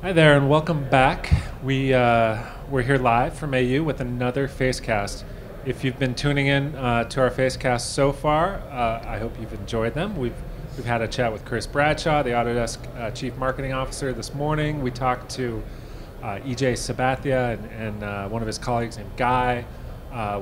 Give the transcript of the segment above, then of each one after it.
Hi there, and welcome back. We're here live from AU with another Facecast. If you've been tuning in to our Facecast so far, I hope you've enjoyed them. We've had a chat with Chris Bradshaw, the Autodesk Chief Marketing Officer, this morning. We talked to EJ Sabathia and one of his colleagues named Guy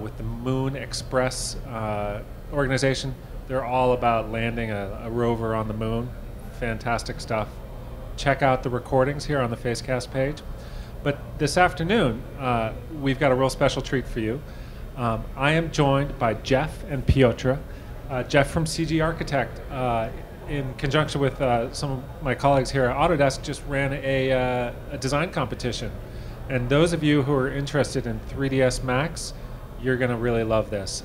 with the Moon Express organization. They're all about landing a rover on the moon. Fantastic stuff. Check out the recordings here on the Facecast page. But this afternoon, we've got a real special treat for you. I am joined by Jeff and Piotr. Jeff from CG Architect, in conjunction with some of my colleagues here at Autodesk, just ran a design competition. And those of you who are interested in 3ds Max, you're going to really love this.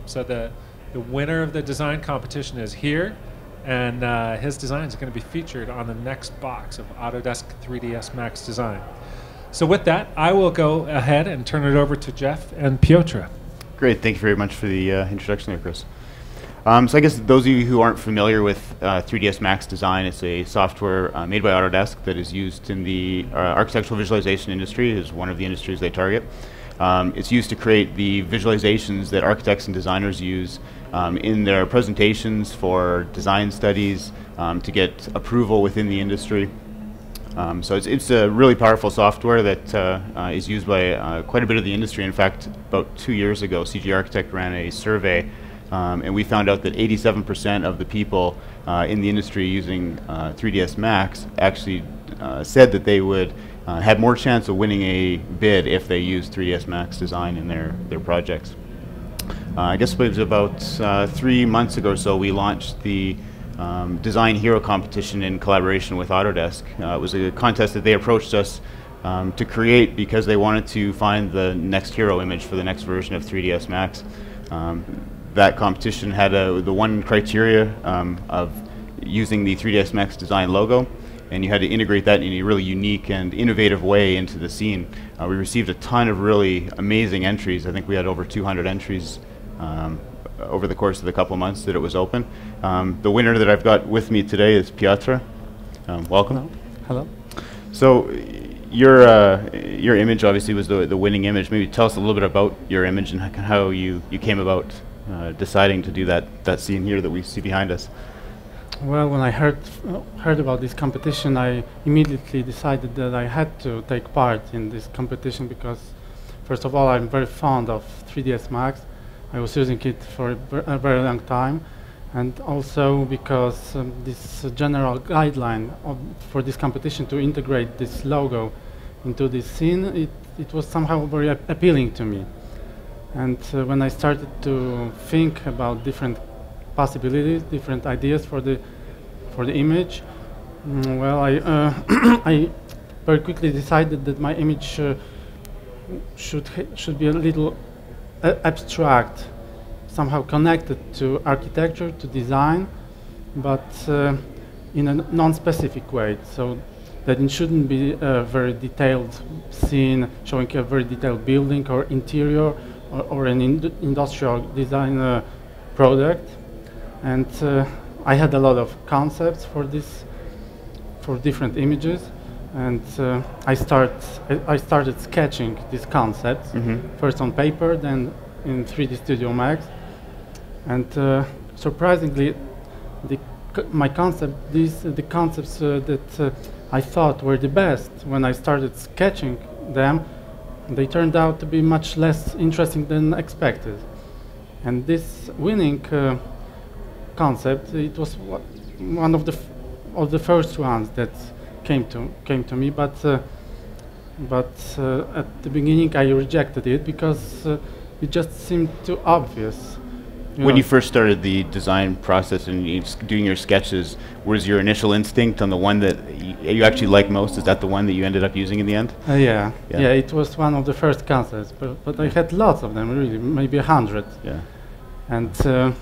So the winner of the design competition is here. And his design is going to be featured on the next box of Autodesk 3ds Max design. So with that, I will go ahead and turn it over to Jeff and Piotr. Great, thank you very much for the introduction there, Chris. So I guess those of you who aren't familiar with 3ds Max design, it's a software made by Autodesk that is used in the architectural visualization industry. Is one of the industries they target. It's used to create the visualizations that architects and designers use in their presentations for design studies to get approval within the industry. So it's a really powerful software that is used by quite a bit of the industry. In fact, about 2 years ago, CG Architect ran a survey and we found out that 87% of the people in the industry using 3ds Max actually said that they would had more chance of winning a bid if they used 3ds Max design in their projects. I guess it was about 3 months ago or so we launched the Design Hero competition in collaboration with Autodesk. It was a contest that they approached us to create because they wanted to find the next hero image for the next version of 3ds Max. That competition had the one criteria of using the 3ds Max design logo, and you had to integrate that in a really unique and innovative way into the scene. We received a ton of really amazing entries. I think we had over 200 entries over the course of the couple months that it was open. The winner that I've got with me today is Piotr. Welcome. Hello. So your image obviously was the winning image. Maybe tell us a little bit about your image and how you came about deciding to do that scene here that we see behind us. Well, when I heard about this competition, I immediately decided that I had to take part in this competition because, first of all, I'm very fond of 3ds Max. I was using it for a very long time, and also because this general guideline for this competition to integrate this logo into this scene, it was somehow very appealing to me. And when I started to think about different possibilities, different ideas for the image, well, I very quickly decided that my image should be a little abstract, somehow connected to architecture, to design, but in a non-specific way. So that it shouldn't be a very detailed scene showing a very detailed building or interior or an industrial design product. And I had a lot of concepts for different images, and I started sketching these concepts first on paper, then in 3D Studio Max, and surprisingly, the concepts that I thought were the best when I started sketching them, they turned out to be much less interesting than expected. And this winning concept, it was one of the first ones that came to me, but at the beginning I rejected it because it just seemed too obvious. When you first started the design process and doing your sketches, was your initial instinct on the one that you actually like most? Is that the one that you ended up using in the end? Yeah, it was one of the first concepts, but I had lots of them, really, maybe 100. Yeah. And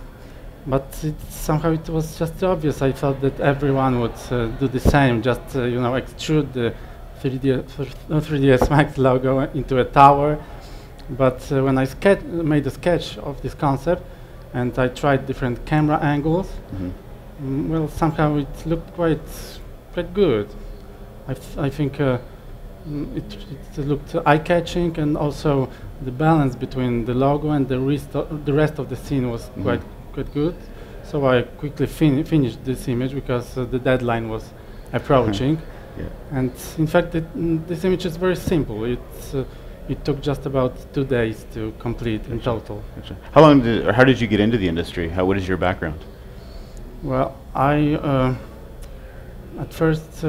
but somehow it was just obvious. I thought that everyone would do the same, just extrude the 3ds Max logo into a tower. But when I made a sketch of this concept, and I tried different camera angles, well, somehow it looked quite good. I think it looked eye-catching, and also the balance between the logo and the rest of the scene was quite good. So I quickly finished this image because the deadline was approaching. Yeah. And in fact, this image is very simple. It took just about 2 days to complete in total. Gotcha. How did you get into the industry? What is your background? Well, at first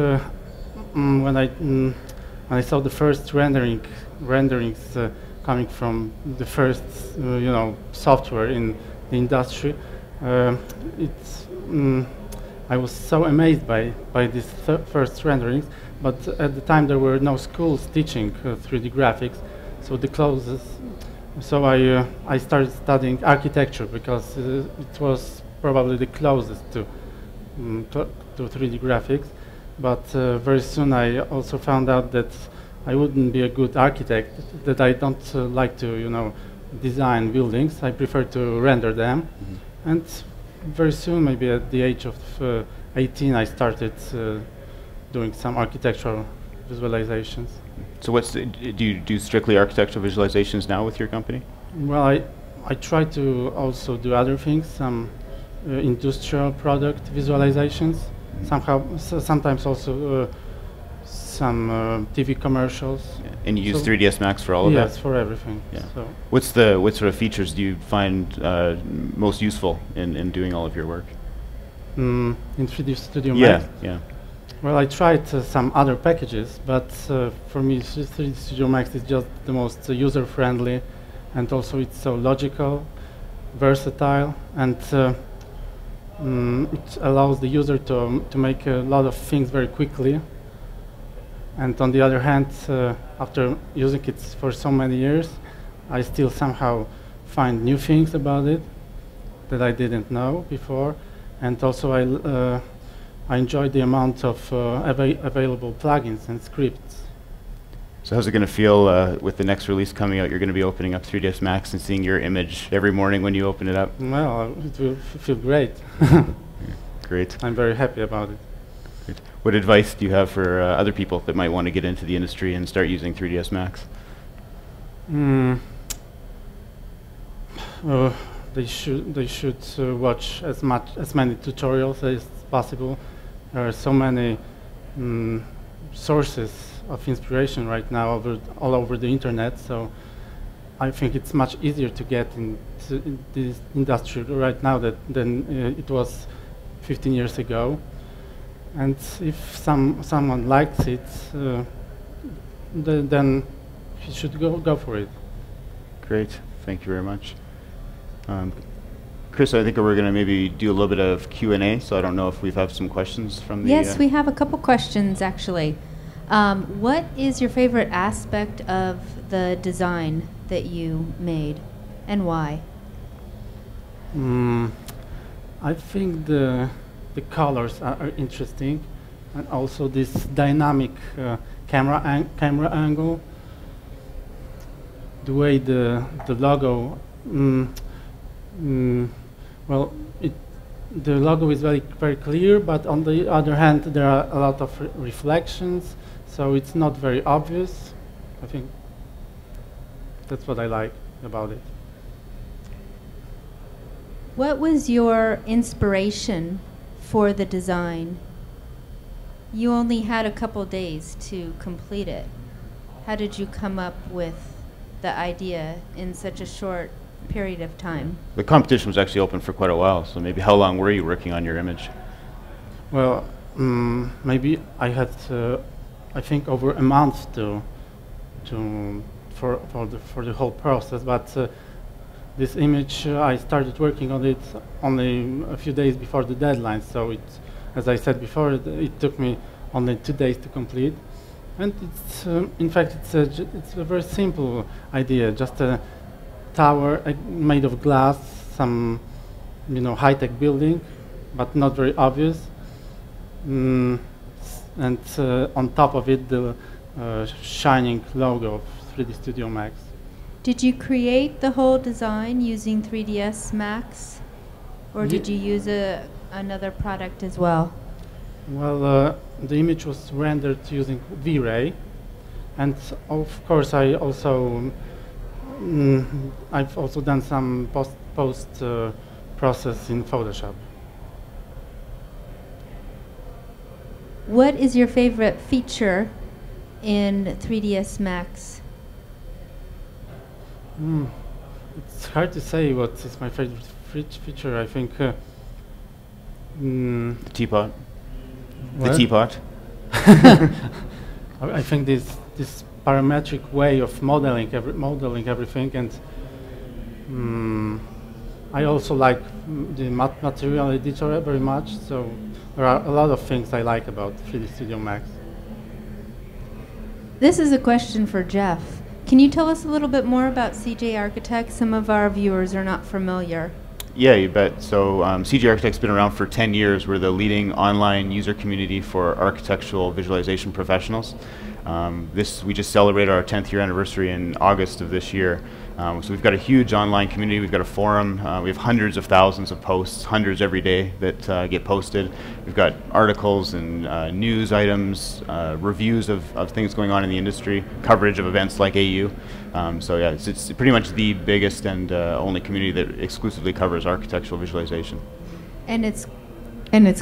when I saw the first renderings coming from the first software in the industry, I was so amazed by these first renderings. But at the time there were no schools teaching 3D graphics, so I started studying architecture because it was probably the closest to 3D graphics. But very soon I also found out that I wouldn't be a good architect, that I don't like to design buildings. I prefer to render them. And very soon, maybe at the age of 18, I started doing some architectural visualizations. So do you do strictly architectural visualizations now with your company? Well, I try to also do other things, some industrial product visualizations, sometimes also some TV commercials. Yeah. And you use 3ds Max for all of that? Yes, for everything. Yeah. So What sort of features do you find most useful in doing all of your work? in 3D Studio Yeah, Max. yeah. Well, I tried some other packages, but for me, 3D Studio Max is just the most user-friendly, and also it's so logical, versatile, and it allows the user to make a lot of things very quickly. And on the other hand, after using it for so many years, I still somehow find new things about it that I didn't know before, and also I enjoy the amount of available plugins and scripts. So how's it going to feel with the next release coming out? You're going to be opening up 3ds Max and seeing your image every morning when you open it up? Well, it will feel great. Great. I'm very happy about it. Great. What advice do you have for other people that might want to get into the industry and start using 3ds Max? They should watch as many tutorials as possible. There are so many sources of inspiration right now all over the internet, so I think it's much easier to get into this industry right now than it was 15 years ago. And if someone likes it, then he should go for it. Great. Thank you very much. Chris, I think we're going to maybe do a little bit of Q&A, so I don't know if we have some questions from the... Yes, we have a couple questions, actually. What is your favorite aspect of the design that you made, and why? I think the colors are interesting, and also this dynamic camera angle, the way the logo... well, the logo is very clear, but on the other hand, there are a lot of reflections, so it's not very obvious. I think that's what I like about it. What was your inspiration for the design? You only had a couple days to complete it. How did you come up with the idea in such a short period of time? The competition was actually open for quite a while, so maybe how long were you working on your image? Well, maybe I had, I think, over a month for the whole process. But this image, I started working on it only a few days before the deadline. So as I said before, it took me only 2 days to complete. And it's, in fact, it's a very simple idea, just a tower made of glass, some high-tech building, but not very obvious, and on top of it the shining logo of 3D Studio Max. Did you create the whole design using 3ds Max, or did you use another product as well? Well, the image was rendered using V-Ray, and of course I've also done some post process in Photoshop. What is your favorite feature in 3ds Max? It's hard to say what is my favorite feature. I think The teapot. what? The teapot. I think this parametric way of modeling everything, and I also like the material editor very much. So there are a lot of things I like about 3D Studio Max. This is a question for Jeff. Can you tell us a little bit more about CJ Architect? Some of our viewers are not familiar. Yeah, you bet. So CG Architect's been around for 10 years. We're the leading online user community for architectural visualization professionals. We just celebrated our 10th year anniversary in August of this year. So we've got a huge online community. We've got a forum. We have hundreds of thousands of posts, hundreds every day that get posted. We've got articles and news items, reviews of things going on in the industry, coverage of events like AU. So yeah, it's pretty much the biggest and only community that exclusively covers architectural visualization. And it's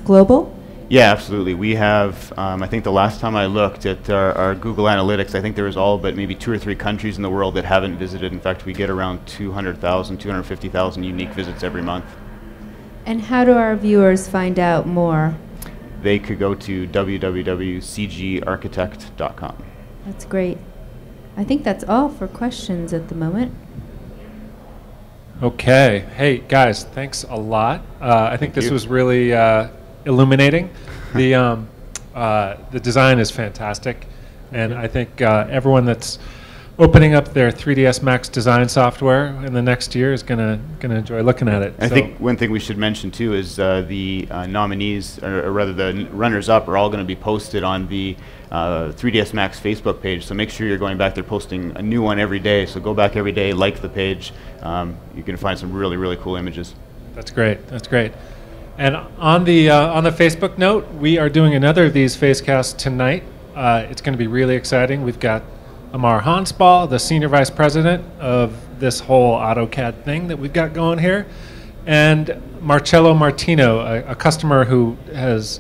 global? Yeah, absolutely. We have, I think the last time I looked at our Google Analytics, I think there was all but maybe 2 or 3 countries in the world that haven't visited. In fact, we get around 200,000, 250,000 unique visits every month. And how do our viewers find out more? They could go to www.cgarchitect.com. That's great. I think that's all for questions at the moment. Okay. Hey, guys, thanks a lot. I think this was really illuminating. The design is fantastic, and I think everyone that's opening up their 3ds Max design software in the next year is gonna enjoy looking at it. I think one thing we should mention too is the nominees, or rather the runners-up, are all going to be posted on the 3ds Max Facebook page. So make sure you're going back. They're posting a new one every day. So go back every day, like the page. You can find some really cool images. That's great. That's great. And on the Facebook note, we are doing another of these Facecasts tonight. It's going to be really exciting. We've got Amar Hansball, the Senior Vice President of this whole AutoCAD thing that we've got going here, and Marcello Martino, a customer who has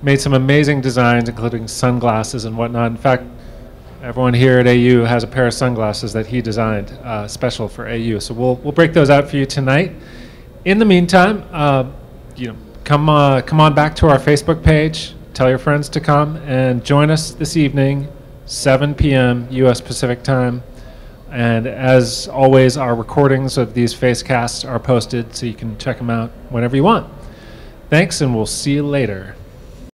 made some amazing designs, including sunglasses and whatnot. In fact, everyone here at AU has a pair of sunglasses that he designed special for AU. So we'll break those out for you tonight. In the meantime, come on back to our Facebook page. Tell your friends to come and join us this evening, 7 p.m. U.S. Pacific time. And as always, our recordings of these Facecasts are posted, so you can check them out whenever you want. Thanks, and we'll see you later.